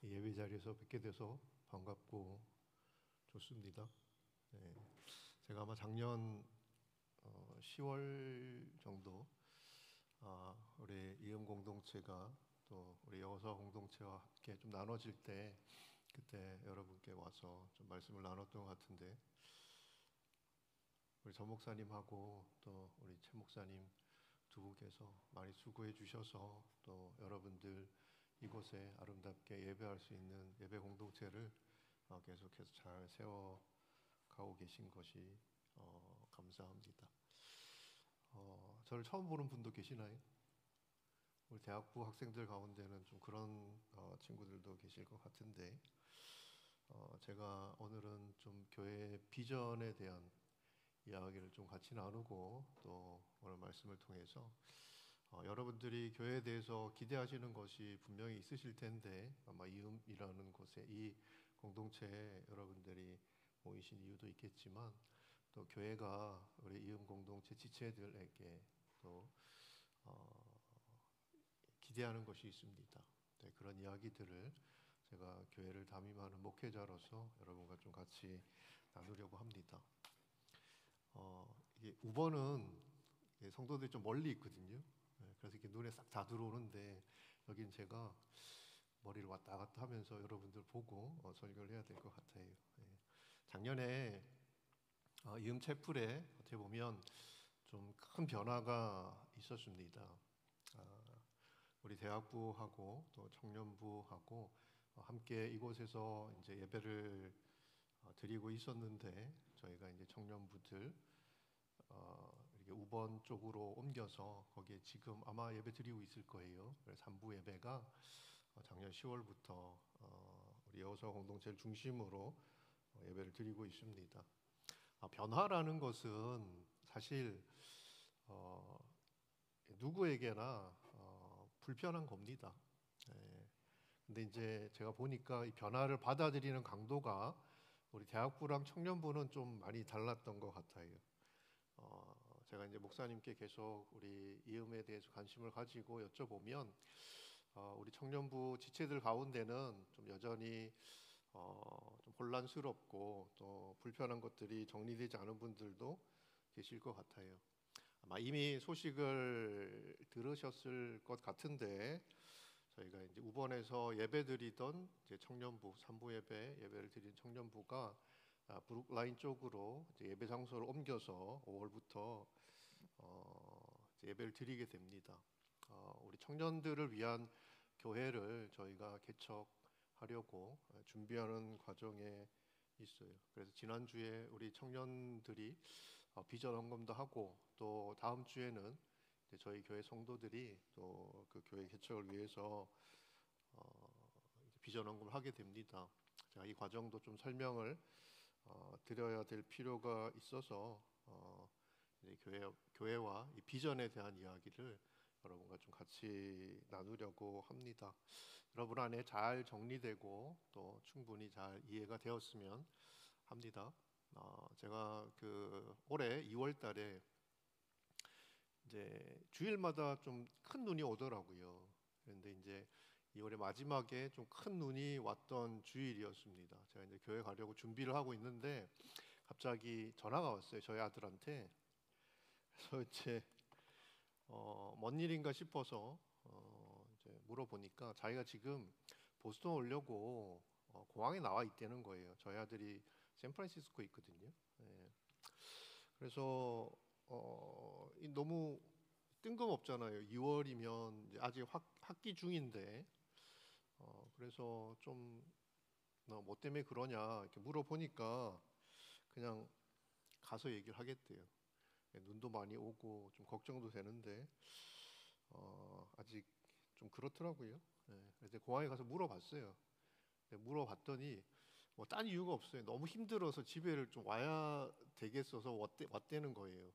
이 예배 자리에서 뵙게 돼서 반갑고 좋습니다. 네, 제가 아마 작년 10월 정도 우리 이음 공동체가 또 우리 여호사 공동체와 함께 좀 나눠질 때 그때 여러분께 와서 좀 말씀을 나눴던 것 같은데 우리 전 목사님하고 또 우리 최 목사님 두 분께서 많이 수고해 주셔서 또 여러분들 이곳에 아름답게 예배할 수 있는 예배 공동체를 계속해서 잘 세워가고 계신 것이 감사합니다. 저를 처음 보는 분도 계시나요? 우리 대학부 학생들 가운데는 좀 그런 친구들도 계실 것 같은데 제가 오늘은 좀 교회 비전에 대한 이야기를 좀 같이 나누고 또 오늘 말씀을 통해서 여러분들이 교회에 대해서 기대하시는 것이 분명히 있으실 텐데 아마 이음이라는 곳에 이 공동체에 여러분들이 모이신 이유도 있겠지만 또 교회가 우리 이음 공동체 지체들에게 또 기대하는 것이 있습니다. 네, 그런 이야기들을 제가 교회를 담임하는 목회자로서 여러분과 좀 같이 나누려고 합니다. 이게 우번은 성도들이 좀 멀리 있거든요. 그래서 이렇게 눈에 싹 다 들어오는데 여긴 제가 머리를 왔다 갔다 하면서 여러분들 보고 설교를 해야 될 것 같아요. 작년에 이음 채플에 어떻게 보면 좀 큰 변화가 있었습니다. 우리 대학부하고 또 청년부하고 함께 이곳에서 이제 예배를 드리고 있었는데 저희가 이제 청년부들 이렇게 우번 쪽으로 옮겨서 거기에 지금 아마 예배 드리고 있을 거예요. 그래서 3부 예배가 작년 10월부터 우리 여호사 공동체를 중심으로 예배를 드리고 있습니다. 변화라는 것은 사실 누구에게나 불편한 겁니다. 예. 근데 이제 제가 보니까 이 변화를 받아들이는 강도가 우리 대학부랑 청년부는 좀 많이 달랐던 것 같아요. 제가 이제 목사님께 계속 우리 이음에 대해서 관심을 가지고 여쭤보면 우리 청년부 지체들 가운데는 좀 여전히 좀 혼란스럽고 또 불편한 것들이 정리되지 않은 분들도 계실 것 같아요. 아마 이미 소식을 들으셨을 것 같은데 저희가 이제 우번에서 예배드리던 이제 청년부 3부 예배를 드린 청년부가 브룩라인 쪽으로 이제 예배 장소를 옮겨서 5월부터 이제 예배를 드리게 됩니다. 우리 청년들을 위한 교회를 저희가 개척하려고 준비하는 과정에 있어요. 그래서 지난주에 우리 청년들이 비전 헌금도 하고 또 다음 주에는 이제 저희 교회 성도들이 또 그 교회 개척을 위해서 비전 헌금을 하게 됩니다. 제가 이 과정도 좀 설명을 드려야 될 필요가 있어서 이제 교회와 이 비전에 대한 이야기를 여러분과 좀 같이 나누려고 합니다. 여러분 안에 잘 정리되고 또 충분히 잘 이해가 되었으면 합니다. 제가 그 올해 2월 달에 이제 주일마다 좀 큰 눈이 오더라고요. 그런데 이제 2월의 마지막에 좀 큰 눈이 왔던 주일이었습니다. 제가 이제 교회 가려고 준비를 하고 있는데 갑자기 전화가 왔어요. 저희 아들한테. 그래서 이제 뭔 일인가 싶어서 이제 물어보니까 자기가 지금 보스턴 오려고 공항에 나와 있다는 거예요. 저희 아들이 샌프란시스코에 있거든요. 예. 그래서 너무 뜬금없잖아요. 2월이면 아직 학기 중인데 그래서 좀 뭐 때문에 그러냐 이렇게 물어보니까 그냥 가서 얘기를 하겠대요. 예, 눈도 많이 오고 좀 걱정도 되는데 아직 좀 그렇더라고요. 예, 그래서 공항에 가서 물어봤어요. 물어봤더니 뭐 딴 이유가 없어요. 너무 힘들어서 집에를 좀 와야 되겠어서 왔다는 거예요.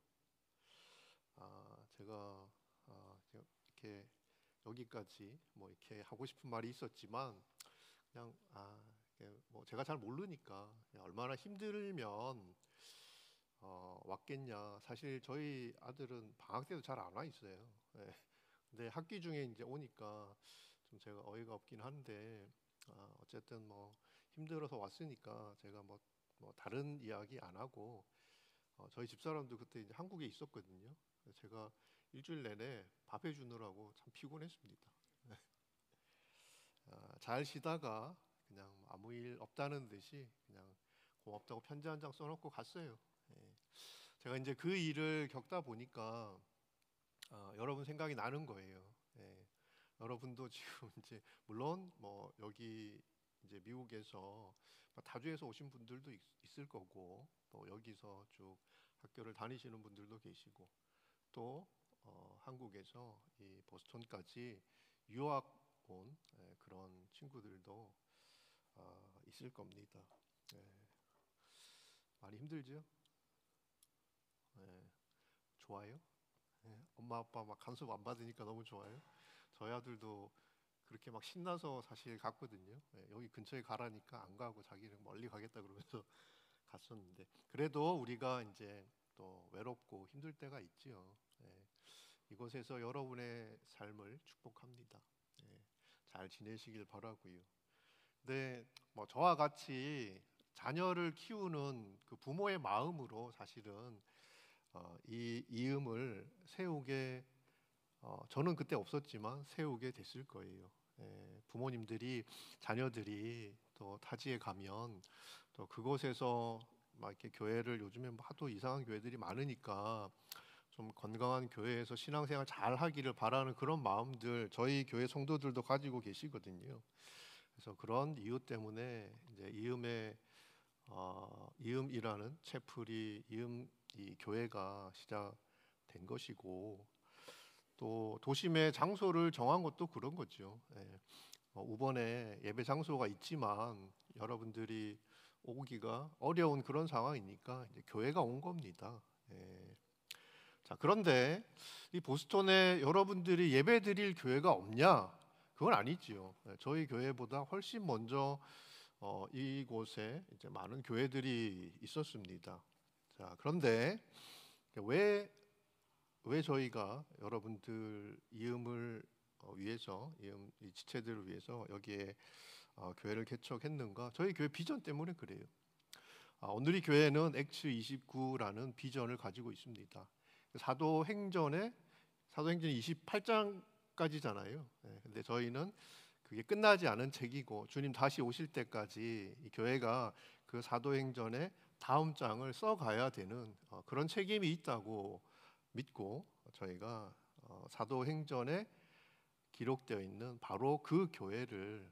제가 이렇게 여기까지 뭐 이렇게 하고 싶은 말이 있었지만 그냥 이게 뭐 제가 잘 모르니까 그냥 얼마나 힘들면 왔겠냐. 사실 저희 아들은 방학 때도 잘 안 와 있어요. 예. 근데 학기 중에 이제 오니까 좀 제가 어이가 없긴 한데 어쨌든 뭐 힘들어서 왔으니까 제가 뭐 다른 이야기 안 하고 저희 집사람도 그때 이제 한국에 있었거든요. 그래서 제가 일주일 내내 밥 해주느라고 참 피곤했습니다. 잘 쉬다가 그냥 아무 일 없다는 듯이 그냥 고맙다고 편지 한 장 써놓고 갔어요. 예. 제가 이제 그 일을 겪다 보니까 여러분 생각이 나는 거예요. 예. 여러분도 지금 이제 물론 뭐 여기 이제 미국에서 타주에서 오신 분들도 있을 거고 또 여기서 쭉 학교를 다니시는 분들도 계시고 또 한국에서 이 보스턴까지 유학 온 그런 친구들도 있을 겁니다. 예. 많이 힘들죠? 예. 좋아요? 예. 엄마 아빠 막 간섭 안 받으니까 너무 좋아요. 저희 아들도 그렇게 막 신나서 사실 갔거든요. 예. 여기 근처에 가라니까 안 가고 자기는 멀리 가겠다 그러면서 갔었는데 그래도 우리가 이제 또 외롭고 힘들 때가 있지요. 예. 이곳에서 여러분의 삶을 축복합니다. 예. 잘 지내시길 바라고요. 근데 뭐 저와 같이 자녀를 키우는 그 부모의 마음으로 사실은 이 이음을 세우게 저는 그때 없었지만 세우게 됐을 거예요. 예, 부모님들이 자녀들이 또 타지에 가면 또 그곳에서 막 이렇게 교회를 요즘에 하도 이상한 교회들이 많으니까 좀 건강한 교회에서 신앙생활 잘 하기를 바라는 그런 마음들 저희 교회 성도들도 가지고 계시거든요. 그래서 그런 이유 때문에 이제 이음이라는 채플이 이 교회가 시작된 것이고 또 도심의 장소를 정한 것도 그런 거죠. 예. 우번에 예배 장소가 있지만 여러분들이 오기가 어려운 그런 상황이니까 이제 교회가 온 겁니다. 예. 자, 그런데 이 보스턴에 여러분들이 예배 드릴 교회가 없냐? 그건 아니지요. 예, 저희 교회보다 훨씬 먼저 이곳에 이제 많은 교회들이 있었습니다. 자, 그런데 왜 저희가 여러분들 이음을 위해서 이 지체들을 위해서 여기에 교회를 개척했는가? 저희 교회 비전 때문에 그래요. 오늘 이 교회는 액츠 29라는 비전을 가지고 있습니다. 사도행전이 28장까지잖아요. 근데 저희는 그게 끝나지 않은 책이고 주님 다시 오실 때까지 이 교회가 그 사도행전의 다음 장을 써가야 되는 그런 책임이 있다고 믿고 저희가 사도행전에 기록되어 있는 바로 그 교회를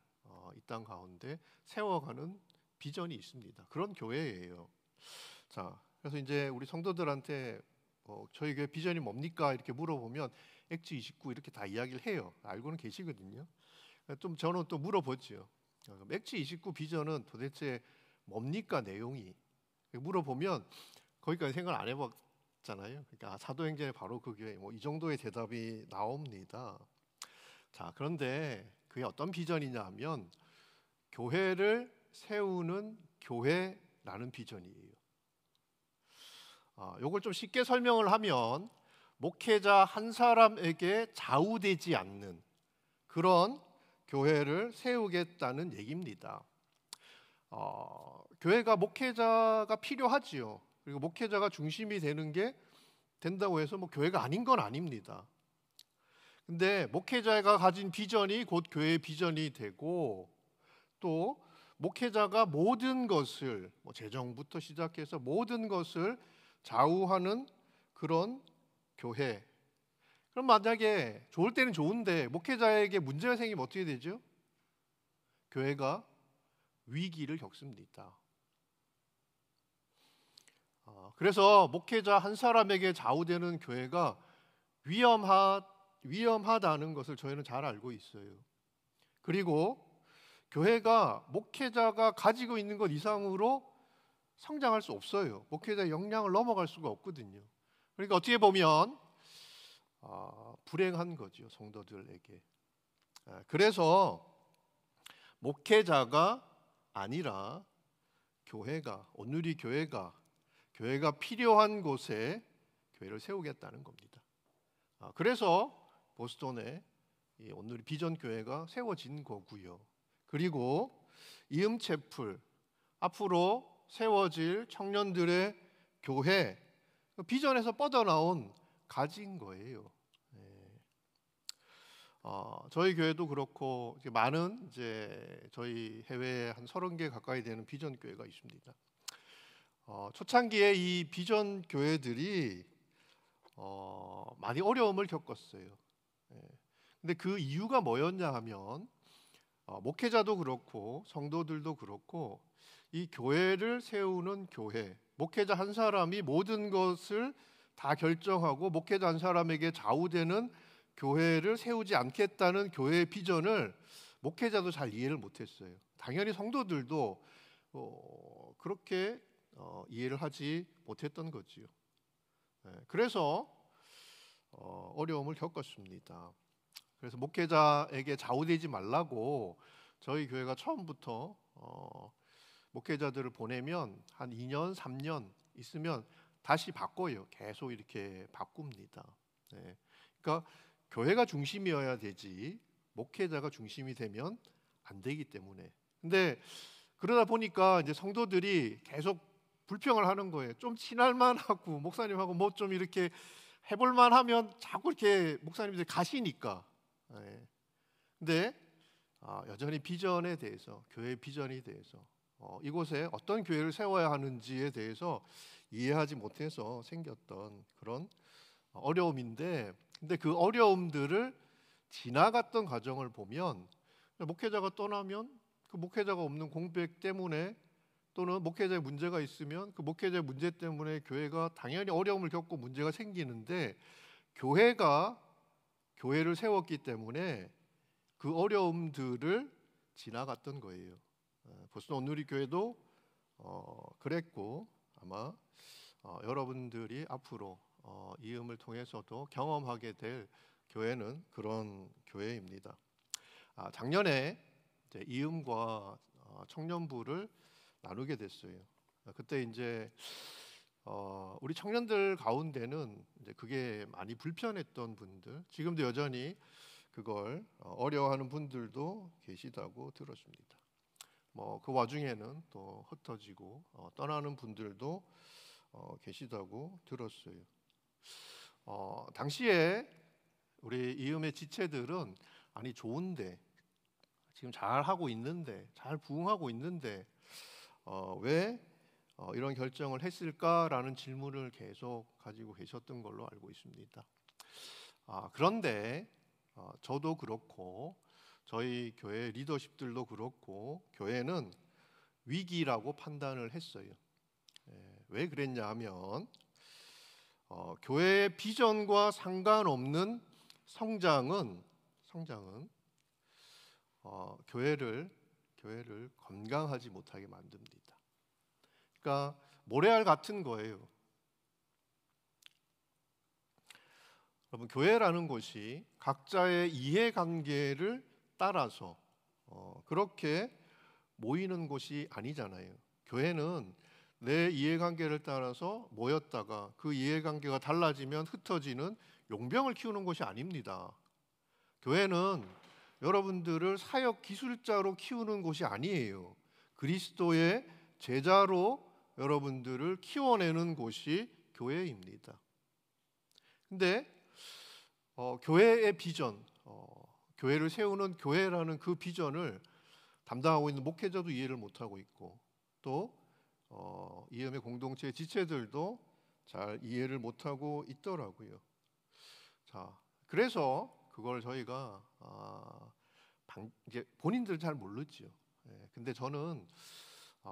이 땅 가운데 세워가는 비전이 있습니다. 그런 교회예요. 자, 그래서 이제 우리 성도들한테 저희 교회 비전이 뭡니까? 이렇게 물어보면 액츠 29 이렇게 다 이야기를 해요. 알고는 계시거든요. 좀 저는 또 물어보죠. 액츠 29 비전은 도대체 뭡니까 내용이? 물어보면 거기까지 생각 안 해봤잖아요. 그러니까 사도행전에 바로 그 교회 이 정도의 대답이 나옵니다. 자, 그런데 그게 어떤 비전이냐 하면 교회를 세우는 교회라는 비전이에요. 요걸 좀 쉽게 설명을 하면 목회자 한 사람에게 좌우되지 않는 그런 교회를 세우겠다는 얘기입니다. 교회가 목회자가 필요하지요. 그리고 목회자가 중심이 되는 게 된다고 해서 뭐 교회가 아닌 건 아닙니다. 근데 목회자가 가진 비전이 곧 교회의 비전이 되고 또 목회자가 모든 것을 재정부터 시작해서 모든 것을 좌우하는 그런 교회. 그럼 만약에 좋을 때는 좋은데 목회자에게 문제가 생기면 어떻게 되죠? 교회가 위기를 겪습니다. 그래서 목회자 한 사람에게 좌우되는 교회가 위험하다는 것을 저희는 잘 알고 있어요. 그리고 교회가 목회자가 가지고 있는 것 이상으로 성장할 수 없어요. 목회자의 역량을 넘어갈 수가 없거든요. 그러니까 어떻게 보면 불행한 거죠, 성도들에게. 그래서 목회자가 아니라 오늘이 교회가 필요한 곳에 교회를 세우겠다는 겁니다. 그래서 보스턴에 오늘 비전 교회가 세워진 거고요. 그리고 이음채플, 앞으로 세워질 청년들의 교회, 비전에서 뻗어나온 가지인 거예요. 저희 교회도 그렇고 많은 저희 해외에 한 30개 가까이 되는 비전 교회가 있습니다. 초창기에 이 비전 교회들이 많이 어려움을 겪었어요. 근데 그 이유가 뭐였냐 하면 목회자도 그렇고 성도들도 그렇고 이 교회를 세우는 교회, 목회자 한 사람이 모든 것을 다 결정하고 목회자 한 사람에게 좌우되는 교회를 세우지 않겠다는 교회의 비전을 목회자도 잘 이해를 못했어요. 당연히 성도들도 그렇게 이해를 하지 못했던 거지요. 그래서 어려움을 겪었습니다. 그래서 목회자에게 좌우되지 말라고 저희 교회가 처음부터 목회자들을 보내면 한 2년, 3년 있으면 다시 바꿔요. 계속 이렇게 바꿉니다. 그러니까 교회가 중심이어야 되지 목회자가 중심이 되면 안 되기 때문에. 근데 그러다 보니까 이제 성도들이 계속 불평을 하는 거예요. 좀 친할만 하고 목사님하고 뭐 좀 이렇게 해볼만 하면 자꾸 이렇게 목사님들이 가시니까. 근데 여전히 비전에 대해서, 교회의 비전에 대해서 이곳에 어떤 교회를 세워야 하는지에 대해서 이해하지 못해서 생겼던 그런 어려움인데, 근데 그 어려움들을 지나갔던 과정을 보면 목회자가 떠나면 그 목회자가 없는 공백 때문에 또는 목회자의 문제가 있으면 그 목회자의 문제 때문에 교회가 당연히 어려움을 겪고 문제가 생기는데, 교회가 교회를 세웠기 때문에 그 어려움들을 지나갔던 거예요. 보스턴 온누리 교회도 그랬고 아마 여러분들이 앞으로 이음을 통해서도 경험하게 될 교회는 그런 교회입니다. 작년에 이음과 청년부를 나누게 됐어요. 그때 이제 우리 청년들 가운데는 이제 그게 많이 불편했던 분들, 지금도 여전히 그걸 어려워하는 분들도 계시다고 들었습니다. 뭐 그 와중에는 또 흩어지고 떠나는 분들도 계시다고 들었어요. 당시에 우리 이음의 지체들은 아니 좋은데 지금 잘 하고 있는데 잘 부흥하고 있는데 왜 이런 결정을 했을까라는 질문을 계속 가지고 계셨던 걸로 알고 있습니다. 그런데 저도 그렇고 저희 교회 리더십들도 그렇고 교회는 위기라고 판단을 했어요. 왜 그랬냐 하면 교회의 비전과 상관없는 성장은 교회를 건강하지 못하게 만듭니다. 그러니까 모래알 같은 거예요. 여러분, 교회라는 곳이 각자의 이해관계를 따라서 그렇게 모이는 곳이 아니잖아요. 교회는 내 이해관계를 따라서 모였다가 그 이해관계가 달라지면 흩어지는 용병을 키우는 곳이 아닙니다. 교회는 여러분들을 사역 기술자로 키우는 곳이 아니에요. 그리스도의 제자로 여러분들을 키워내는 곳이 교회입니다. 근데 교회의 비전, 교회를 세우는 교회라는 그 비전을 담당하고 있는 목회자도 이해를 못하고 있고 또 이음의 공동체 지체들도 잘 이해를 못하고 있더라고요. 자, 그래서 그걸 저희가 이제 본인들 잘 모르죠. 근데 저는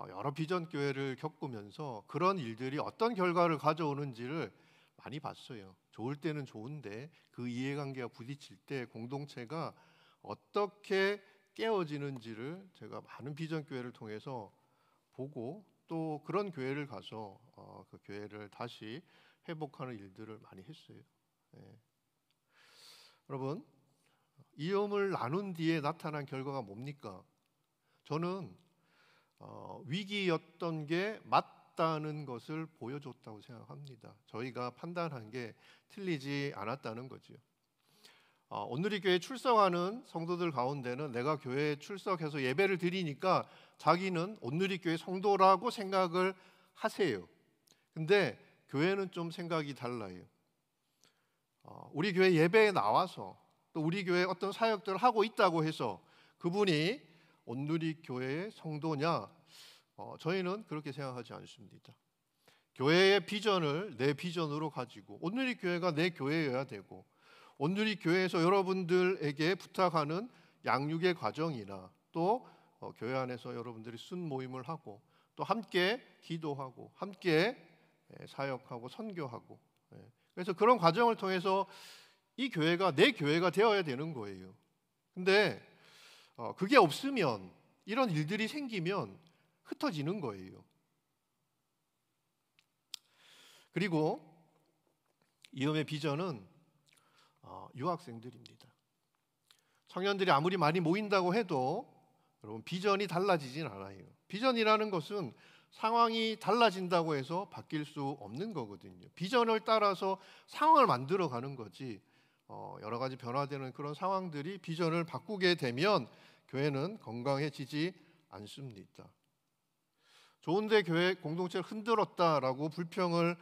여러 비전 교회를 겪으면서 그런 일들이 어떤 결과를 가져오는지를 많이 봤어요. 좋을 때는 좋은데 그 이해관계가 부딪힐 때 공동체가 어떻게 깨어지는지를 제가 많은 비전 교회를 통해서 보고 또 그런 교회를 가서 그 교회를 다시 회복하는 일들을 많이 했어요. 여러분, 이음을 나눈 뒤에 나타난 결과가 뭡니까? 저는 위기였던 게 맞다는 것을 보여줬다고 생각합니다. 저희가 판단한 게 틀리지 않았다는 거죠. 온누리 교회에 출석하는 성도들 가운데는 내가 교회에 출석해서 예배를 드리니까 자기는 온누리 교회 성도라고 생각을 하세요. 근데 교회는 좀 생각이 달라요. 우리 교회 예배에 나와서 또 우리 교회 어떤 사역들을 하고 있다고 해서 그분이 온누리 교회의 성도냐? 저희는 그렇게 생각하지 않습니다. 교회의 비전을 내 비전으로 가지고 온누리 교회가 내 교회여야 되고, 온누리 교회에서 여러분들에게 부탁하는 양육의 과정이나 또 교회 안에서 여러분들이 순모임을 하고 또 함께 기도하고 함께 사역하고 선교하고, 그래서 그런 과정을 통해서 이 교회가 내 교회가 되어야 되는 거예요. 근데 그게 없으면, 이런 일들이 생기면 흩어지는 거예요. 그리고 이음의 비전은 유학생들입니다. 청년들이 아무리 많이 모인다고 해도 여러분 비전이 달라지진 않아요. 비전이라는 것은 상황이 달라진다고 해서 바뀔 수 없는 거거든요. 비전을 따라서 상황을 만들어가는 거지, 여러 가지 변화되는 그런 상황들이 비전을 바꾸게 되면 교회는 건강해지지 않습니다. 좋은데 교회 공동체를 흔들었다라고 불평을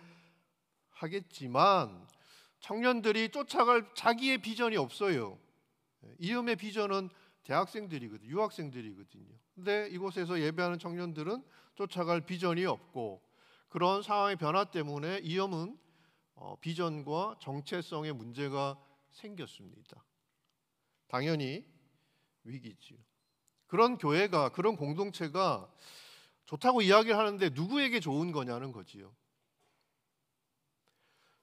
하겠지만 청년들이 쫓아갈 자기의 비전이 없어요. 이음의 비전은 대학생들이거든요. 유학생들이거든요. 근데 이곳에서 예배하는 청년들은 쫓아갈 비전이 없고, 그런 상황의 변화 때문에 이음은 비전과 정체성의 문제가 생겼습니다. 당연히 위기지요. 그런 교회가, 그런 공동체가 좋다고 이야기를 하는데 누구에게 좋은 거냐는 거지요.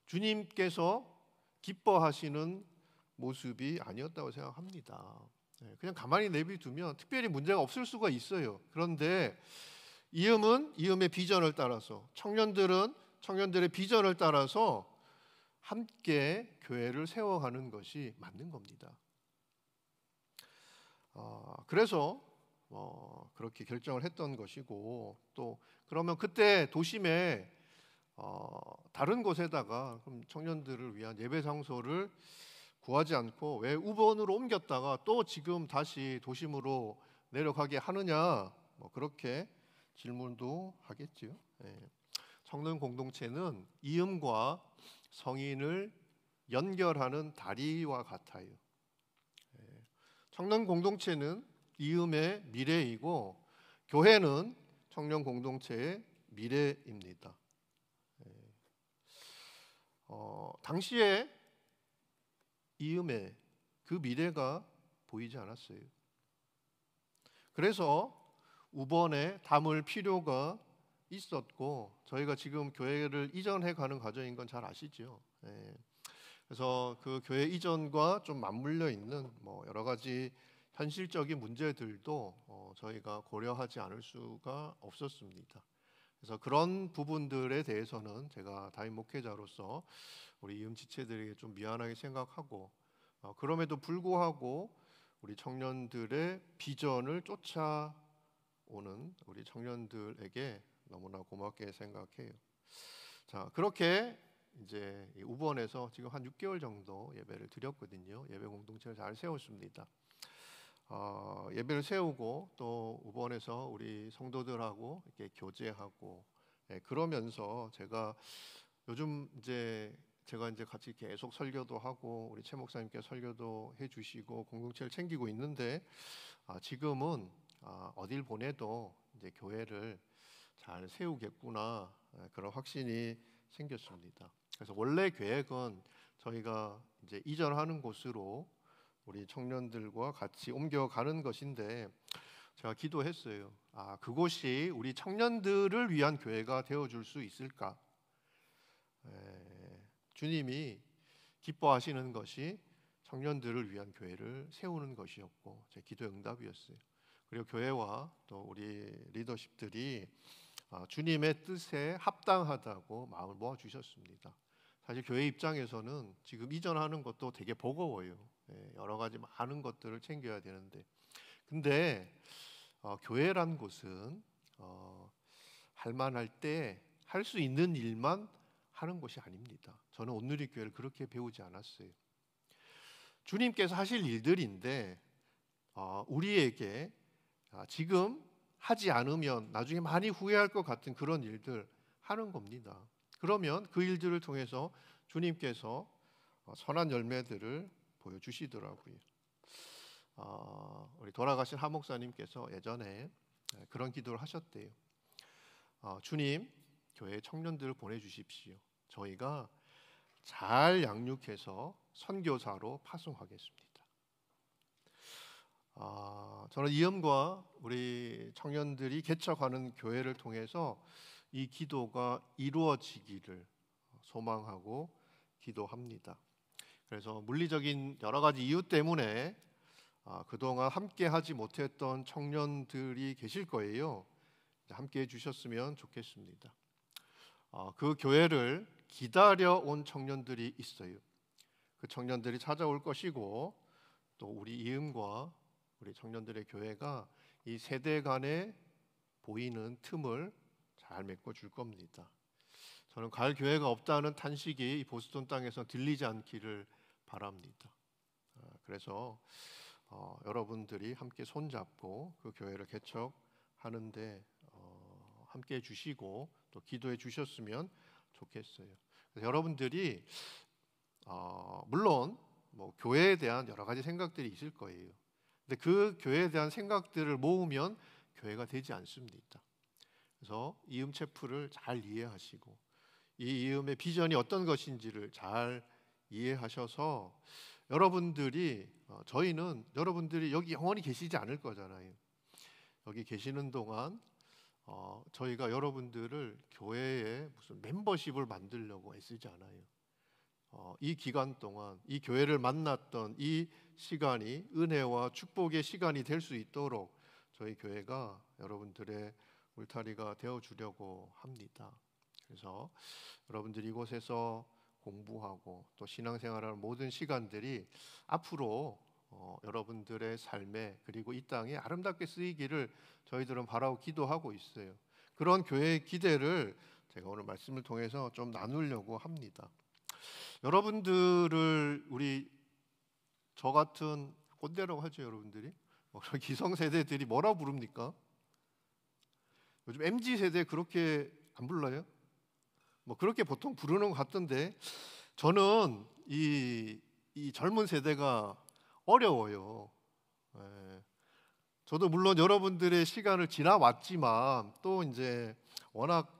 주님께서 기뻐하시는 모습이 아니었다고 생각합니다. 그냥 가만히 내비두면 특별히 문제가 없을 수가 있어요. 그런데 이음은 이음의 비전을 따라서, 청년들은 청년들의 비전을 따라서 함께 교회를 세워가는 것이 맞는 겁니다. 그래서 그렇게 결정을 했던 것이고, 또 그러면 그때 도심에 다른 곳에다가 그럼 청년들을 위한 예배 장소를 구하지 않고 왜 우번으로 옮겼다가 또 지금 다시 도심으로 내려가게 하느냐, 그렇게 질문도 하겠죠. 청년 공동체는 이음과 성인을 연결하는 다리와 같아요. 청년 공동체는 이음의 미래이고 교회는 청년 공동체의 미래입니다. 당시에 이음의 그 미래가 보이지 않았어요. 그래서 우번에 담을 필요가 있었고, 저희가 지금 교회를 이전해 가는 과정인 건 잘 아시죠? 그래서 그 교회 이전과 좀 맞물려 있는 여러 가지 현실적인 문제들도 저희가 고려하지 않을 수가 없었습니다. 그래서 그런 부분들에 대해서는 제가 담임 목회자로서 우리 이음 지체들에게 좀 미안하게 생각하고, 그럼에도 불구하고 우리 청년들의 비전을 쫓아오는 우리 청년들에게 너무나 고맙게 생각해요. 자, 그렇게 이제 우번에서 지금 한 6개월 정도 예배를 드렸거든요. 예배 공동체를 잘 세웠습니다. 예배를 세우고 또 우번에서 우리 성도들하고 이렇게 교제하고, 그러면서 제가 요즘 제가 같이 계속 설교도 하고 우리 최 목사님께 설교도 해주시고 공동체를 챙기고 있는데, 지금은 어딜 보내도 이제 교회를 잘 세우겠구나, 그런 확신이 생겼습니다. 그래서 원래 계획은 저희가 이제 이전하는 곳으로 우리 청년들과 같이 옮겨가는 것인데, 제가 기도했어요. 그곳이 우리 청년들을 위한 교회가 되어줄 수 있을까? 주님이 기뻐하시는 것이 청년들을 위한 교회를 세우는 것이었고 제 기도 응답이었어요. 그리고 교회와 또 우리 리더십들이 주님의 뜻에 합당하다고 마음을 모아 주셨습니다. 사실 교회 입장에서는 지금 이전하는 것도 되게 버거워요. 여러 가지 많은 것들을 챙겨야 되는데, 근데 교회란 곳은 할 만할 때 할 수 있는 일만 하는 곳이 아닙니다. 저는 온누리 교회를 그렇게 배우지 않았어요. 주님께서 하실 일들인데 우리에게 지금 하지 않으면 나중에 많이 후회할 것 같은 그런 일들 하는 겁니다. 그러면 그 일들을 통해서 주님께서 선한 열매들을 보여주시더라고요. 우리 돌아가신 하 목사님께서 예전에 그런 기도를 하셨대요. 주님, 교회 청년들을 보내주십시오. 저희가 잘 양육해서 선교사로 파송하겠습니다. 저는 이음과 우리 청년들이 개척하는 교회를 통해서 이 기도가 이루어지기를 소망하고 기도합니다. 그래서 물리적인 여러 가지 이유 때문에 그동안 함께 하지 못했던 청년들이 계실 거예요. 함께 해주셨으면 좋겠습니다. 그 교회를 기다려온 청년들이 있어요. 그 청년들이 찾아올 것이고 또 우리 이음과 우리 청년들의 교회가 이 세대 간에 보이는 틈을 잘 메꿔줄 겁니다. 저는 갈 교회가 없다는 탄식이 이 보스턴 땅에서 들리지 않기를 바랍니다. 그래서 여러분들이 함께 손잡고 그 교회를 개척하는데 함께 해주시고 또 기도해 주셨으면 좋겠어요. 그래서 여러분들이 물론 뭐 교회에 대한 여러 가지 생각들이 있을 거예요. 근데 그 교회에 대한 생각들을 모으면 교회가 되지 않습니다. 그래서 이음 체프를 잘 이해하시고 이 이음의 비전이 어떤 것인지를 잘 이해하셔서 여러분들이 저희는 여러분들이 여기 영원히 계시지 않을 거잖아요. 여기 계시는 동안 저희가 여러분들을 교회에 무슨 멤버십을 만들려고 애쓰지 않아요. 이 기간 동안 이 교회를 만났던 이 시간이 은혜와 축복의 시간이 될 수 있도록 저희 교회가 여러분들의 울타리가 되어주려고 합니다. 그래서 여러분들이 이곳에서 공부하고 또 신앙생활하는 모든 시간들이 앞으로 여러분들의 삶에 그리고 이 땅에 아름답게 쓰이기를 저희들은 바라고 기도하고 있어요. 그런 교회의 기대를 제가 오늘 말씀을 통해서 좀 나누려고 합니다. 여러분들을 저 같은 꼰대라고 하죠. 여러분들이 기성세대들이 뭐라 부릅니까? 요즘 MZ세대 그렇게 안 불러요? 뭐 그렇게 보통 부르는 것 같던데 저는 이 젊은 세대가 어려워요. 저도 물론 여러분들의 시간을 지나왔지만 또 이제 워낙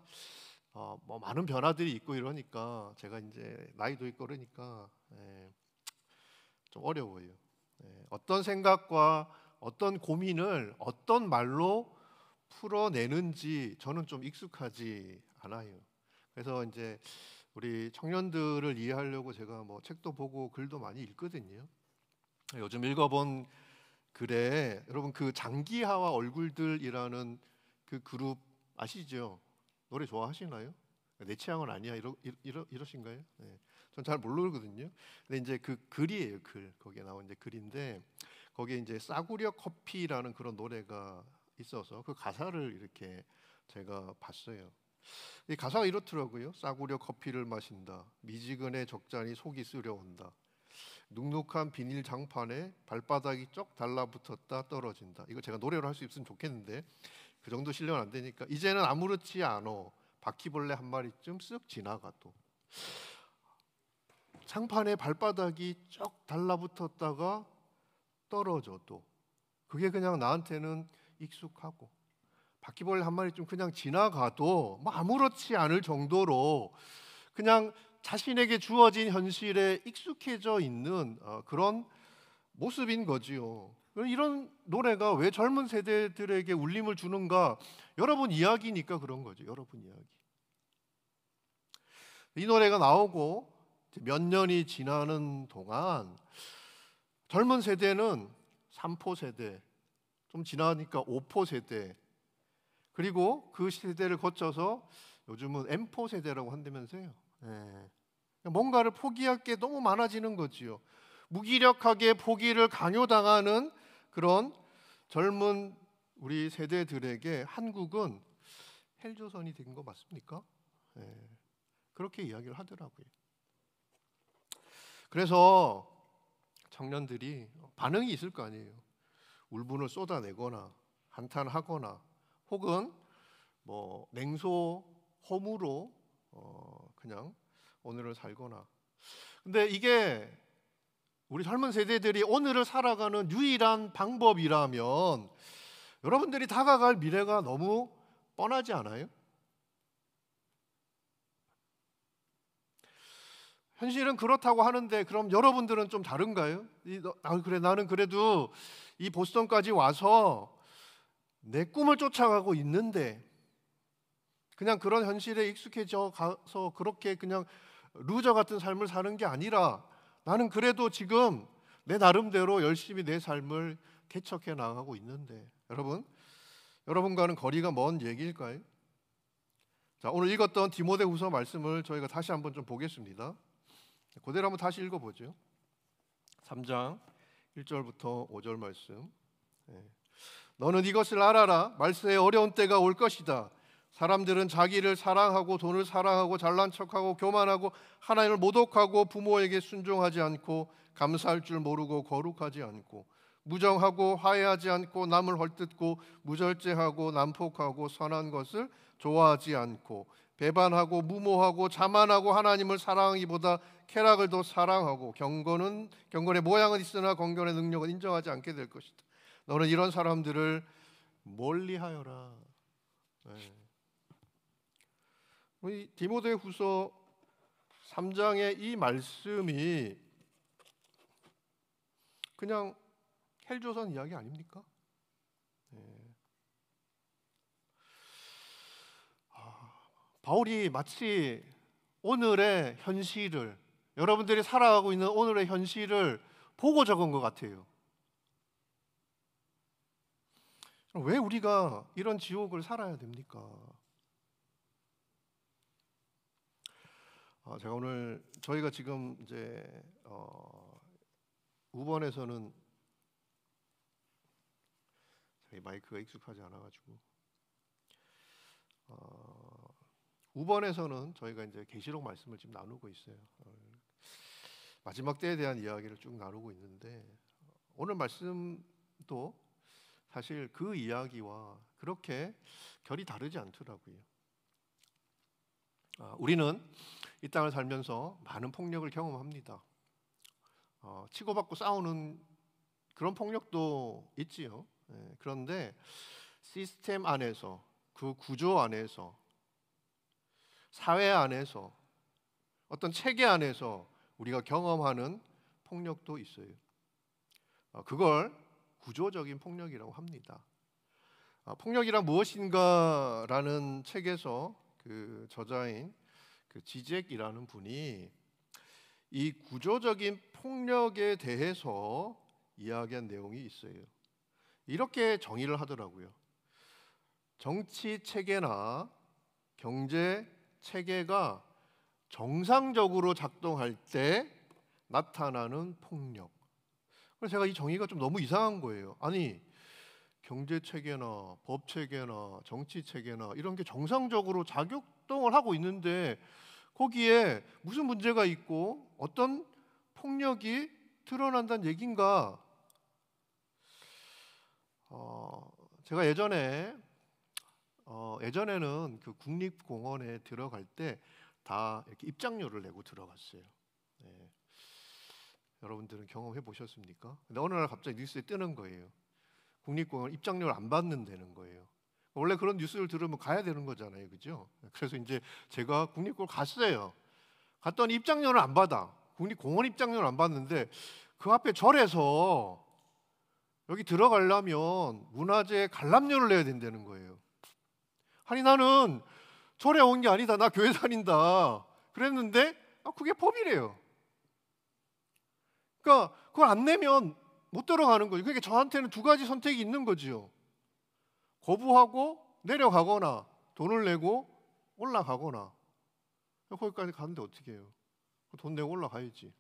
뭐 많은 변화들이 있고 이러니까 제가 이제 나이도 있고 그러니까 좀 어려워요. 어떤 생각과 어떤 고민을 어떤 말로 풀어내는지 저는 좀 익숙하지 않아요. 그래서 이제 우리 청년들을 이해하려고 제가 뭐 책도 보고 글도 많이 읽거든요. 요즘 읽어본 글에 여러분 그 장기하와 얼굴들이라는 그 그룹 아시죠? 노래 좋아하시나요? 내 취향은 아니야 이러신가요? 네. 전 잘 모르거든요. 근데 이제 그 글이에요. 거기에 나온 이제 글인데 거기에 이제 싸구려 커피라는 그런 노래가 있어서 그 가사를 이렇게 제가 봤어요. 이 가사가 이렇더라고요. 싸구려 커피를 마신다. 미지근해 적잖이 속이 쓰려온다. 눅눅한 비닐 장판에 발바닥이 쩍 달라붙었다 떨어진다. 이거 제가 노래로 할 수 있으면 좋겠는데 그 정도 실력은 안 되니까 이제는 아무렇지 않어. 바퀴벌레 한 마리쯤 쓱 지나가도 장판에 발바닥이 쩍 달라붙었다가 떨어져도 그게 그냥 나한테는 익숙하고 바퀴벌레 한 마리쯤 그냥 지나가도 뭐 아무렇지 않을 정도로 그냥 자신에게 주어진 현실에 익숙해져 있는 그런 모습인 거지요. 이런 노래가 왜 젊은 세대들에게 울림을 주는가? 여러분 이야기니까 그런 거죠. 여러분 이야기. 이 노래가 나오고 몇 년이 지나는 동안 젊은 세대는 3포 세대, 좀 지나니까 5포 세대, 그리고 그 시대를 거쳐서 요즘은 M포 세대라고 한다면서요. 뭔가를 포기할 게 너무 많아지는 거지요. 무기력하게 포기를 강요당하는 그런 젊은 우리 세대들에게 한국은 헬조선이 된 거 맞습니까? 그렇게 이야기를 하더라고요. 그래서 청년들이 반응이 있을 거 아니에요. 울분을 쏟아내거나 한탄하거나 혹은 뭐 냉소 허무로 그냥 오늘을 살거나. 근데 이게 우리 젊은 세대들이 오늘을 살아가는 유일한 방법이라면 여러분들이 다가갈 미래가 너무 뻔하지 않아요? 현실은 그렇다고 하는데 그럼 여러분들은 좀 다른가요? 그래, 나는 그래도 이 보스턴까지 와서 내 꿈을 쫓아가고 있는데 그냥 그런 현실에 익숙해져 가서 그렇게 그냥 루저 같은 삶을 사는 게 아니라 나는 그래도 지금 내 나름대로 열심히 내 삶을 개척해 나가고 있는데 여러분과는 거리가 먼 얘기일까요? 자, 오늘 읽었던 디모데후서 말씀을 저희가 다시 한번 좀 보겠습니다. 그대로 한번 다시 읽어보죠. 3장 1절부터 5절 말씀. 너는 이것을 알아라. 말세에 어려운 때가 올 것이다. 사람들은 자기를 사랑하고 돈을 사랑하고 잘난 척하고 교만하고 하나님을 모독하고 부모에게 순종하지 않고 감사할 줄 모르고 거룩하지 않고 무정하고 화해하지 않고 남을 헐뜯고 무절제하고 난폭하고 선한 것을 좋아하지 않고 배반하고 무모하고 자만하고 하나님을 사랑하기보다 쾌락을 더 사랑하고 경건의 모양은 있으나 경건의 능력은 인정하지 않게 될 것이다. 너는 이런 사람들을 멀리하여라. 이 디모데후서 3장의 이 말씀이 그냥 헬조선 이야기 아닙니까? 바울이 마치 오늘의 현실을, 여러분들이 살아가고 있는 오늘의 현실을 보고 적은 것 같아요. 왜 우리가 이런 지옥을 살아야 됩니까? 제가 오늘 저희가 지금 이제 우번에서는 저희 마이크가 익숙하지 않아가지고 우번에서는 저희가 이제 계시록 말씀을 지금 나누고 있어요. 마지막 때에 대한 이야기를 쭉 나누고 있는데 오늘 말씀도 사실 그 이야기와 그렇게 결이 다르지 않더라고요. 우리는 이 땅을 살면서 많은 폭력을 경험합니다. 치고받고 싸우는 그런 폭력도 있지요. 그런데 시스템 안에서, 그 구조 안에서, 사회 안에서, 어떤 체계 안에서 우리가 경험하는 폭력도 있어요. 그걸 구조적인 폭력이라고 합니다. 폭력이란 무엇인가라는 책에서 그 저자인 그 지젝이라는 분이 이 구조적인 폭력에 대해서 이야기한 내용이 있어요. 이렇게 정의를 하더라고요. 정치 체계나 경제 체계가 정상적으로 작동할 때 나타나는 폭력. 그래서 제가 이 정의가 좀 너무 이상한 거예요. 아니, 경제 체계나 법 체계나 정치 체계나 이런 게 정상적으로 작용을 하고 있는데 거기에 무슨 문제가 있고 어떤 폭력이 드러난다는 얘기인가? 제가 예전에는 그 국립공원에 들어갈 때 다 이렇게 입장료를 내고 들어갔어요. 여러분들은 경험해 보셨습니까? 근데 어느 날 갑자기 뉴스에 뜨는 거예요. 국립공원 입장료를 안 받는다는 거예요. 원래 그런 뉴스를 들으면 가야 되는 거잖아요, 그죠? 그래서 이제 제가 국립공원 갔어요. 갔더니 입장료를 안 받아. 국립공원 입장료를 안 받는데 그 앞에 절에서 여기 들어가려면 문화재 관람료를 내야 된다는 거예요. 아니 나는 절에 온 게 아니다. 나 교회 다닌다. 그랬는데 그게 법이래요. 그러니까 그걸 안 내면 못 들어가는 거죠. 그러니까 저한테는 두 가지 선택이 있는 거지요. 거부하고 내려가거나 돈을 내고 올라가거나. 거기까지 가는데 어떻게 해요? 돈 내고 올라가야지.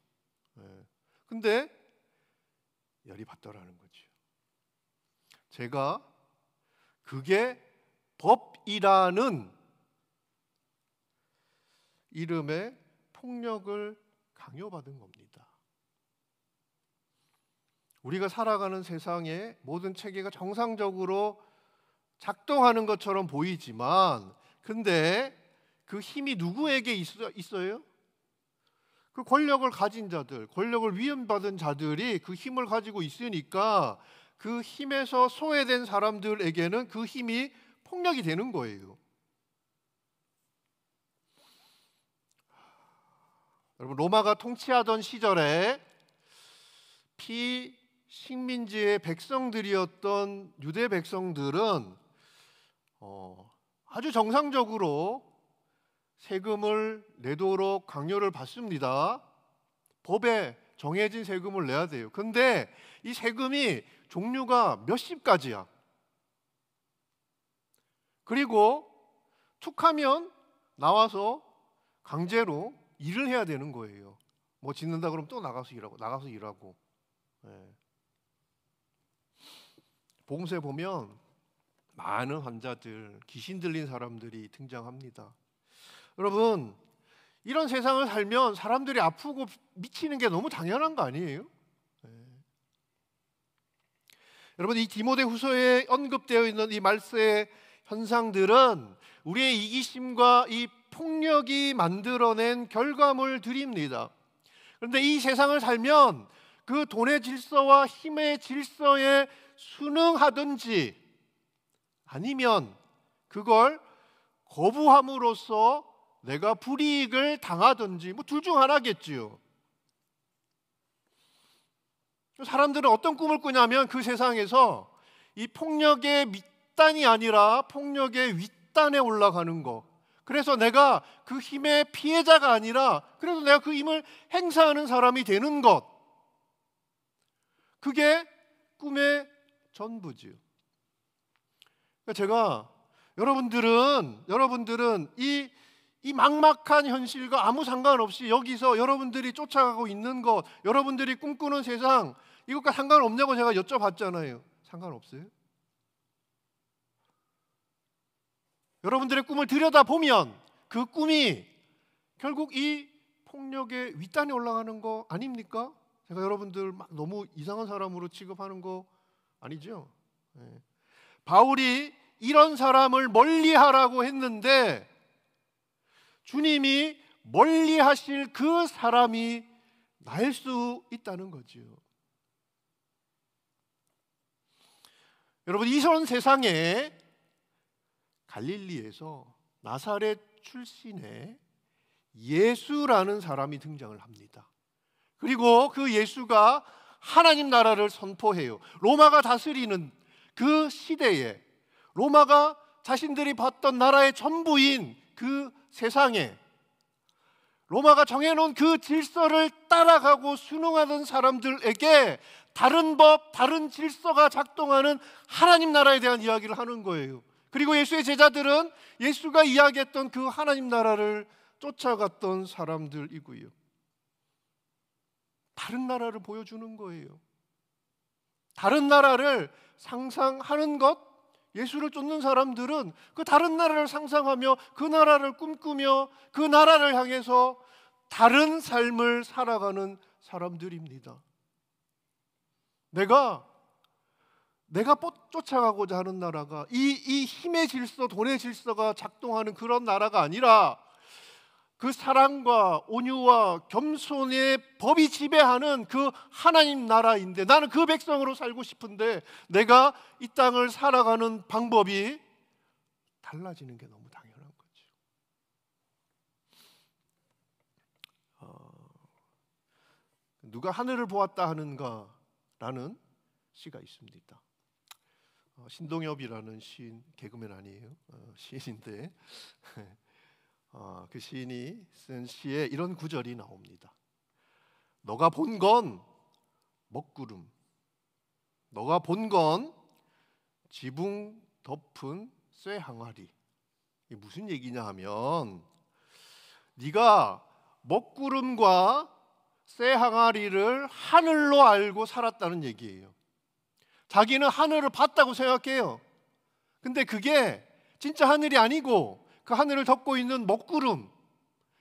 근데 열이 받더라는 거죠. 제가 그게 법이라는 이름의 폭력을 강요받은 겁니다. 우리가 살아가는 세상의 모든 체계가 정상적으로 작동하는 것처럼 보이지만, 근데 그 힘이 누구에게 있어요? 그 권력을 가진 자들, 권력을 위임받은 자들이 그 힘을 가지고 있으니까 그 힘에서 소외된 사람들에게는 그 힘이 폭력이 되는 거예요. 여러분, 로마가 통치하던 시절에 피식민지의 백성들이었던 유대 백성들은 아주 정상적으로 세금을 내도록 강요를 받습니다. 법에 정해진 세금을 내야 돼요. 근데 이 세금이 종류가 몇십 가지야. 그리고 툭하면 나와서 강제로 일을 해야 되는 거예요. 뭐 짓는다 그러면 또 나가서 일하고. 네. 복음서에 보면 많은 환자들, 귀신 들린 사람들이 등장합니다. 여러분, 이런 세상을 살면 사람들이 아프고 미치는 게 너무 당연한 거 아니에요? 네. 여러분, 이 디모데후서에 언급되어 있는 이 말세의 현상들은 우리의 이기심과 이 폭력이 만들어낸 결과물들입니다. 그런데 이 세상을 살면 그 돈의 질서와 힘의 질서에 순응하든지 아니면 그걸 거부함으로써 내가 불이익을 당하든지 뭐 둘 중 하나겠지요. 사람들은 어떤 꿈을 꾸냐면 그 세상에서 이 폭력의 밑단이 아니라 폭력의 윗단에 올라가는 거. 그래서 내가 그 힘의 피해자가 아니라 그래도 내가 그 힘을 행사하는 사람이 되는 것. 그게 꿈의 전부지요. 제가 여러분들은 이 막막한 현실과 아무 상관없이 여기서 여러분들이 쫓아가고 있는 것, 여러분들이 꿈꾸는 세상, 이것과 상관없냐고 제가 여쭤봤잖아요. 상관없어요? 여러분들의 꿈을 들여다보면 그 꿈이 결국 이 폭력의 윗단에 올라가는 거 아닙니까? 제가 여러분들 막 너무 이상한 사람으로 취급하는 거 아니죠? 네. 바울이 이런 사람을 멀리하라고 했는데 주님이 멀리하실 그 사람이 날 수 있다는 거지요. 여러분, 이런 세상에 갈릴리에서 나사렛 출신의 예수라는 사람이 등장을 합니다. 그리고 그 예수가 하나님 나라를 선포해요. 로마가 다스리는 그 시대에, 로마가 자신들이 봤던 나라의 전부인 그 세상에 로마가 정해놓은 그 질서를 따라가고 순응하던 사람들에게 다른 법, 다른 질서가 작동하는 하나님 나라에 대한 이야기를 하는 거예요. 그리고 예수의 제자들은 예수가 이야기했던 그 하나님 나라를 쫓아갔던 사람들이고요. 다른 나라를 보여주는 거예요. 다른 나라를 상상하는 것, 예수를 쫓는 사람들은 그 다른 나라를 상상하며 그 나라를 꿈꾸며 그 나라를 향해서 다른 삶을 살아가는 사람들입니다. 내가 쫓아가고자 하는 나라가 이 힘의 질서, 돈의 질서가 작동하는 그런 나라가 아니라 그 사랑과 온유와 겸손의 법이 지배하는 그 하나님 나라인데 나는 그 백성으로 살고 싶은데 내가 이 땅을 살아가는 방법이 달라지는 게 너무 당연한 거죠. 누가 하늘을 보았다 하는가라는 시가 있습니다. 신동엽이라는 시인, 개그맨 아니에요. 시인인데 그 시인이 쓴 시에 이런 구절이 나옵니다. 너가 본 건 먹구름, 너가 본 건 지붕 덮은 쇠 항아리. 이게 무슨 얘기냐 하면 네가 먹구름과 쇠 항아리를 하늘로 알고 살았다는 얘기예요. 자기는 하늘을 봤다고 생각해요. 근데 그게 진짜 하늘이 아니고 그 하늘을 덮고 있는 먹구름,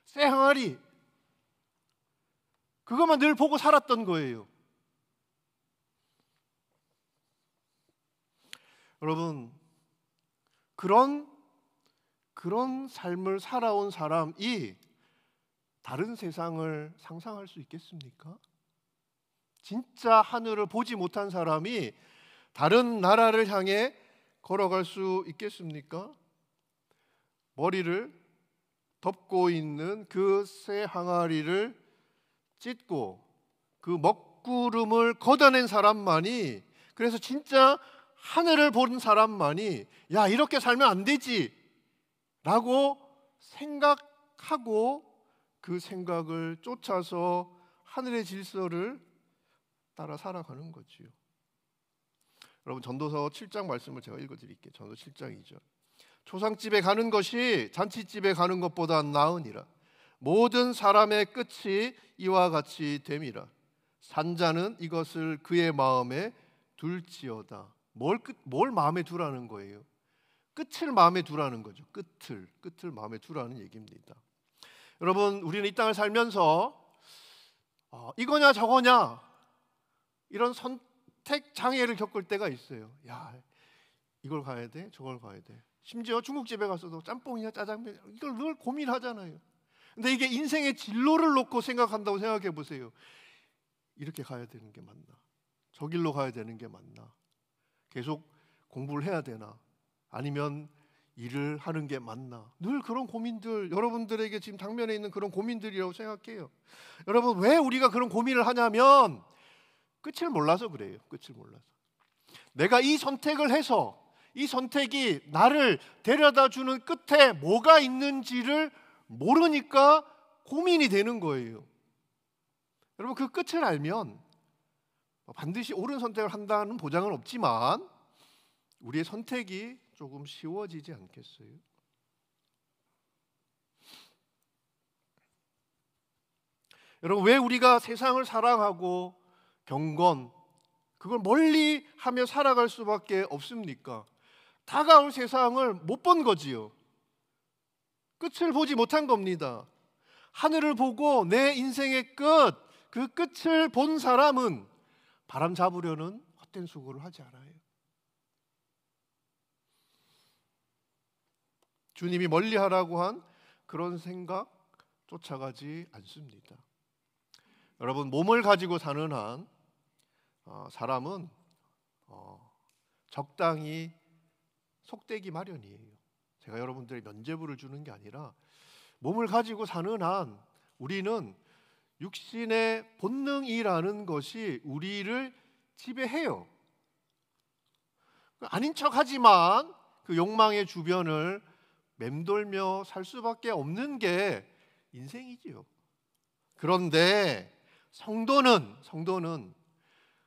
쇠 항아리, 그것만 늘 보고 살았던 거예요. 여러분, 그런 삶을 살아온 사람이 다른 세상을 상상할 수 있겠습니까? 진짜 하늘을 보지 못한 사람이 다른 나라를 향해 걸어갈 수 있겠습니까? 머리를 덮고 있는 그 새 항아리를 찢고 그 먹구름을 걷어낸 사람만이, 그래서 진짜 하늘을 본 사람만이 야, 이렇게 살면 안 되지 라고 생각하고 그 생각을 쫓아서 하늘의 질서를 따라 살아가는 거지요. 여러분, 전도서 7장 말씀을 제가 읽어드릴게요. 전도서 7장 2절. 초상집에 가는 것이 잔치집에 가는 것보다 나으니라. 모든 사람의 끝이 이와 같이 됨이라. 산자는 이것을 그의 마음에 둘지어다. 뭘 마음에 두라는 거예요? 끝을 마음에 두라는 거죠. 끝을 마음에 두라는 얘기입니다. 여러분, 우리는 이 땅을 살면서 이거냐 저거냐 이런 선택 장애를 겪을 때가 있어요. 야, 이걸 가야 돼, 저걸 가야 돼. 심지어 중국집에 가서도 짬뽕이냐 짜장면, 이걸 늘 고민하잖아요. 근데 이게 인생의 진로를 놓고 생각한다고 생각해 보세요. 이렇게 가야 되는 게 맞나? 저 길로 가야 되는 게 맞나? 계속 공부를 해야 되나? 아니면 일을 하는 게 맞나? 늘 그런 고민들, 여러분들에게 지금 당면에 있는 그런 고민들이라고 생각해요. 여러분, 왜 우리가 그런 고민을 하냐면 끝을 몰라서 그래요. 끝을 몰라서. 내가 이 선택을 해서 이 선택이 나를 데려다 주는 끝에 뭐가 있는지를 모르니까 고민이 되는 거예요. 여러분, 그 끝을 알면 반드시 옳은 선택을 한다는 보장은 없지만 우리의 선택이 조금 쉬워지지 않겠어요? 여러분, 왜 우리가 세상을 사랑하고 경건, 그걸 멀리 하며 살아갈 수밖에 없습니까? 다가올 세상을 못 본 거지요. 끝을 보지 못한 겁니다. 하늘을 보고 내 인생의 끝, 그 끝을 본 사람은 바람 잡으려는 헛된 수고를 하지 않아요. 주님이 멀리하라고 한 그런 생각 쫓아가지 않습니다. 여러분, 몸을 가지고 사는 한 사람은 적당히 속되기 마련이에요. 제가 여러분들의 면죄부를 주는 게 아니라 몸을 가지고 사는 한 우리는 육신의 본능이라는 것이 우리를 지배해요. 아닌 척하지만 그 욕망의 주변을 맴돌며 살 수밖에 없는 게 인생이지요. 그런데 성도는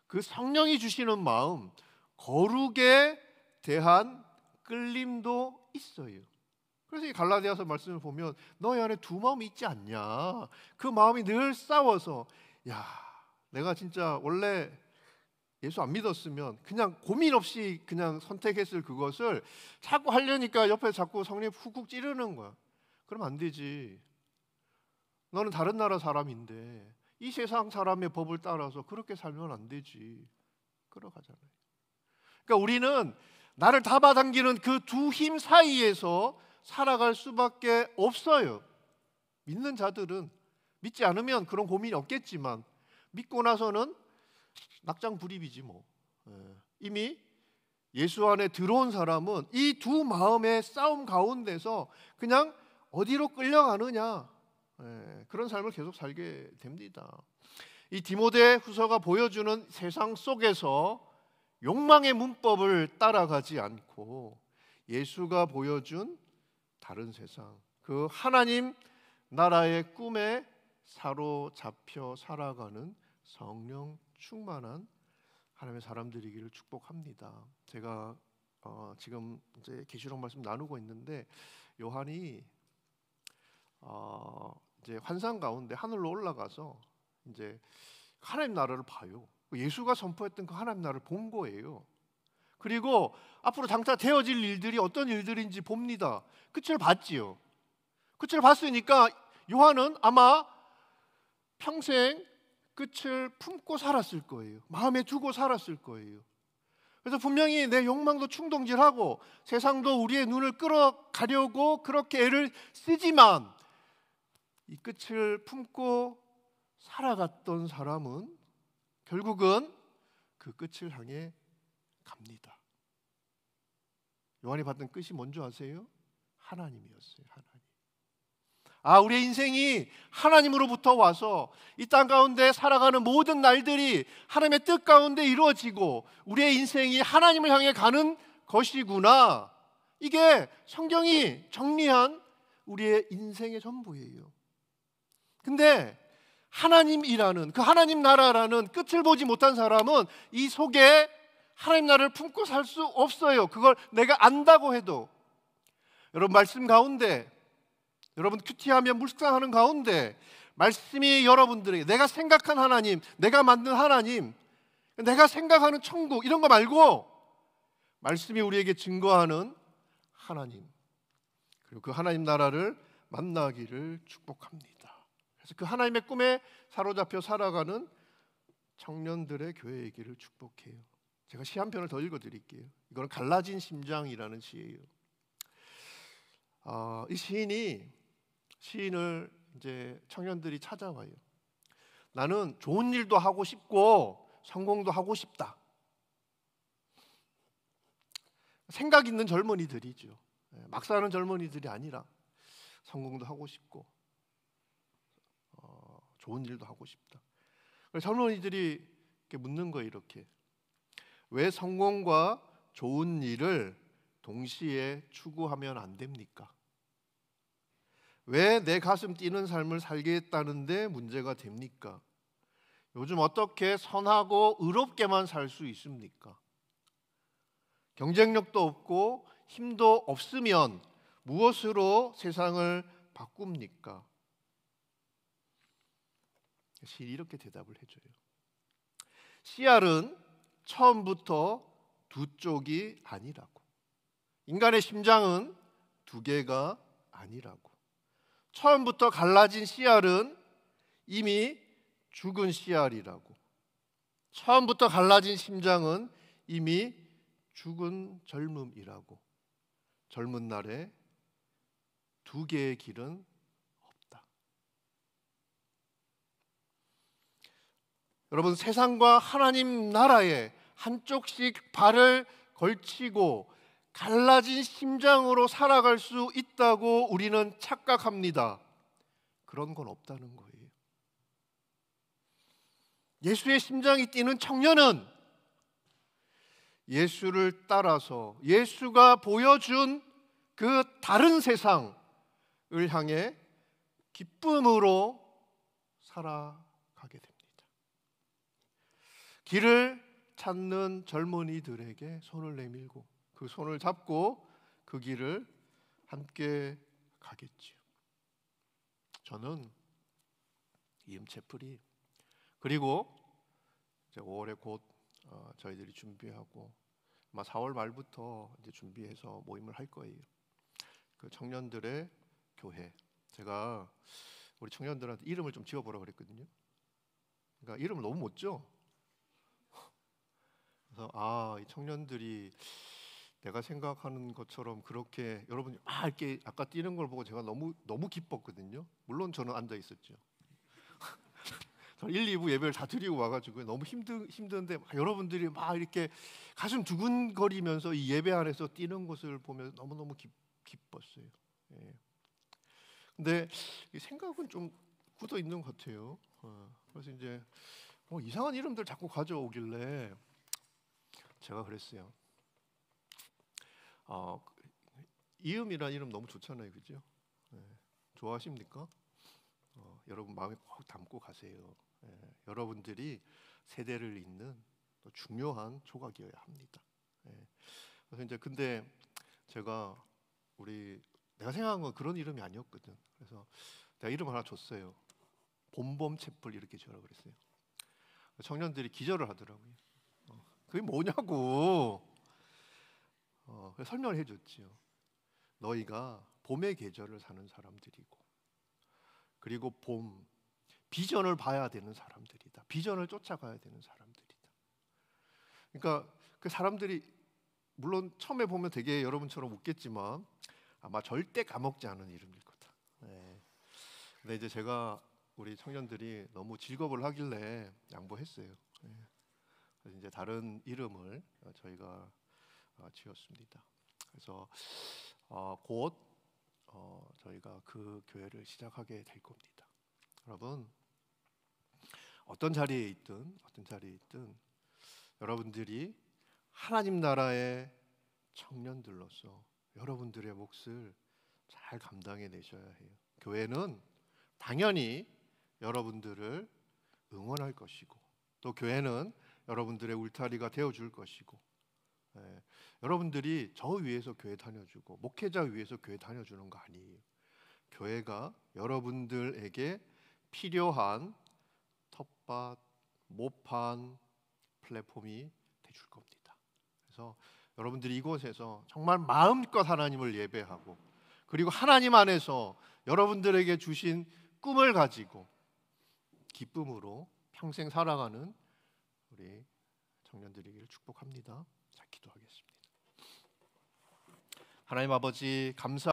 그 성령이 주시는 마음, 거룩에 대한 끌림도 있어요. 그래서 이 갈라디아서 말씀을 보면 너희 안에 두 마음이 있지 않냐. 그 마음이 늘 싸워서 야, 내가 진짜 원래 예수 안 믿었으면 그냥 고민 없이 그냥 선택했을 그것을 자꾸 하려니까 옆에 자꾸 성령이 훅훅 찌르는 거야. 그럼 안 되지. 너는 다른 나라 사람인데 이 세상 사람의 법을 따라서 그렇게 살면 안 되지. 끌어가잖아요. 그러니까 우리는 나를 잡아당기는 그 두 힘 사이에서 살아갈 수밖에 없어요. 믿는 자들은, 믿지 않으면 그런 고민이 없겠지만 믿고 나서는 낙장불입이지 뭐. 이미 예수 안에 들어온 사람은 이 두 마음의 싸움 가운데서 그냥 어디로 끌려가느냐, 그런 삶을 계속 살게 됩니다. 이 디모데 후서가 보여주는 세상 속에서 욕망의 문법을 따라가지 않고 예수가 보여준 다른 세상, 그 하나님 나라의 꿈에 사로잡혀 살아가는 성령 충만한 하나님의 사람들이기를 축복합니다. 제가 지금 이제 계시록 말씀 나누고 있는데 요한이 이제 환상 가운데 하늘로 올라가서 이제 하나님 나라를 봐요. 예수가 선포했던 그 하나님 나라를 본 거예요. 그리고 앞으로 당장 되어질 일들이 어떤 일들인지 봅니다. 끝을 봤지요. 끝을 봤으니까 요한은 아마 평생 끝을 품고 살았을 거예요. 마음에 두고 살았을 거예요. 그래서 분명히 내 욕망도 충동질하고 세상도 우리의 눈을 끌어가려고 그렇게 애를 쓰지만 이 끝을 품고 살아갔던 사람은 결국은 그 끝을 향해 갑니다. 요한이 봤던 끝이 뭔지 아세요? 하나님이었어요. 하나님. 우리의 인생이 하나님으로부터 와서 이 땅 가운데 살아가는 모든 날들이 하나님의 뜻 가운데 이루어지고 우리의 인생이 하나님을 향해 가는 것이구나. 이게 성경이 정리한 우리의 인생의 전부예요. 근데 하나님이라는 그 하나님 나라라는 끝을 보지 못한 사람은 이 속에 하나님 나라를 품고 살 수 없어요. 그걸 내가 안다고 해도. 여러분 말씀 가운데, 여러분 큐티하며 묵상하는 가운데 말씀이 여러분들에게 내가 생각한 하나님, 내가 만든 하나님, 내가 생각하는 천국 이런 거 말고 말씀이 우리에게 증거하는 하나님, 그리고 그 하나님 나라를 만나기를 축복합니다. 그래서 그 하나님의 꿈에 사로잡혀 살아가는 청년들의 교회 얘기를 축복해요. 제가 시 한 편을 더 읽어드릴게요. 이거는 갈라진 심장이라는 시예요. 이 시인을 이제 청년들이 찾아와요. 나는 좋은 일도 하고 싶고 성공도 하고 싶다. 생각 있는 젊은이들이죠. 막 사는 젊은이들이 아니라 성공도 하고 싶고 좋은 일도 하고 싶다. 젊은이들이 이렇게 묻는 거예요. 이렇게. 왜 성공과 좋은 일을 동시에 추구하면 안 됩니까? 왜 내 가슴 뛰는 삶을 살겠다는데 문제가 됩니까? 요즘 어떻게 선하고 의롭게만 살 수 있습니까? 경쟁력도 없고 힘도 없으면 무엇으로 세상을 바꿉니까? 시인이 이렇게 대답을 해줘요. 씨알은 처음부터 두 쪽이 아니라고. 인간의 심장은 두 개가 아니라고. 처음부터 갈라진 씨알은 이미 죽은 씨알이라고. 처음부터 갈라진 심장은 이미 죽은 젊음이라고. 젊은 날에 두 개의 길은 없다. 여러분, 세상과 하나님 나라에 한쪽씩 발을 걸치고 갈라진 심장으로 살아갈 수 있다고 우리는 착각합니다. 그런 건 없다는 거예요. 예수의 심장이 뛰는 청년은 예수를 따라서 예수가 보여준 그 다른 세상을 향해 기쁨으로 살아가게 됩니다. 길을 찾는 젊은이들에게 손을 내밀고 그 손을 잡고 그 길을 함께 가겠지요. 저는 EM채플이 그리고 이제 5월에 곧 저희들이 준비하고 아마 4월 말부터 이제 준비해서 모임을 할 거예요. 그 청년들의 교회. 제가 우리 청년들한테 이름을 좀 지어보라고 그랬거든요. 그러니까 이름을 너무 못 지어. 그래서 이 청년들이 내가 생각하는 것처럼 그렇게 여러분이 이렇게 아까 뛰는 걸 보고 제가 너무 기뻤거든요. 물론 저는 앉아 있었죠. 저는 1, 2부 예배를 다 드리고 와가지고 너무 힘든데 여러분들이 막 이렇게 가슴 두근거리면서 이 예배 안에서 뛰는 것을 보면 너무너무 기뻤어요. 예. 근데 이 생각은 좀 굳어 있는 것 같아요. 그래서 이제 이상한 이름들 자꾸 가져오길래 제가 그랬어요. 이음이라는 이름 너무 좋잖아요, 그죠? 네. 좋아하십니까? 여러분 마음에 꼭 담고 가세요. 여러분들이 세대를 잇는 또 중요한 조각이어야 합니다. 그래서 이제 근데 제가 내가 생각한 건 그런 이름이 아니었거든. 그래서 내가 이름 하나 줬어요. 봄봄채플 이렇게 지어라 그랬어요. 청년들이 기절을 하더라고요. 그게 뭐냐고. 설명을 해줬지요. 너희가 봄의 계절을 사는 사람들이고, 그리고 비전을 봐야 되는 사람들이다. 비전을 쫓아가야 되는 사람들이다. 그러니까 그 사람들이 물론 처음에 보면 되게 여러분처럼 웃겠지만 아마 절대 까먹지 않은 이름일 거다. 네. 근데 이제 제가 우리 청년들이 너무 직업을 하길래 양보했어요. 네. 그래서 이제 다른 이름을 저희가 지었습니다. 그래서 곧 저희가 그 교회를 시작하게 될 겁니다. 여러분, 어떤 자리에 있든 여러분들이 하나님 나라의 청년들로서 여러분들의 몫을 잘 감당해 내셔야 해요. 교회는 당연히 여러분들을 응원할 것이고, 또 교회는 여러분들의 울타리가 되어줄 것이고, 여러분들이 저 위에서 교회 다녀주고 목회자 위에서 교회 다녀주는 거 아니에요. 교회가 여러분들에게 필요한 텃밭, 모판, 플랫폼이 돼줄 겁니다. 그래서 여러분들이 이곳에서 정말 마음껏 하나님을 예배하고, 그리고 하나님 안에서 여러분들에게 주신 꿈을 가지고 기쁨으로 평생 살아가는 우리 청년들이기를 축복합니다. 자, 기도하겠습니다. 하나님 아버지, 감사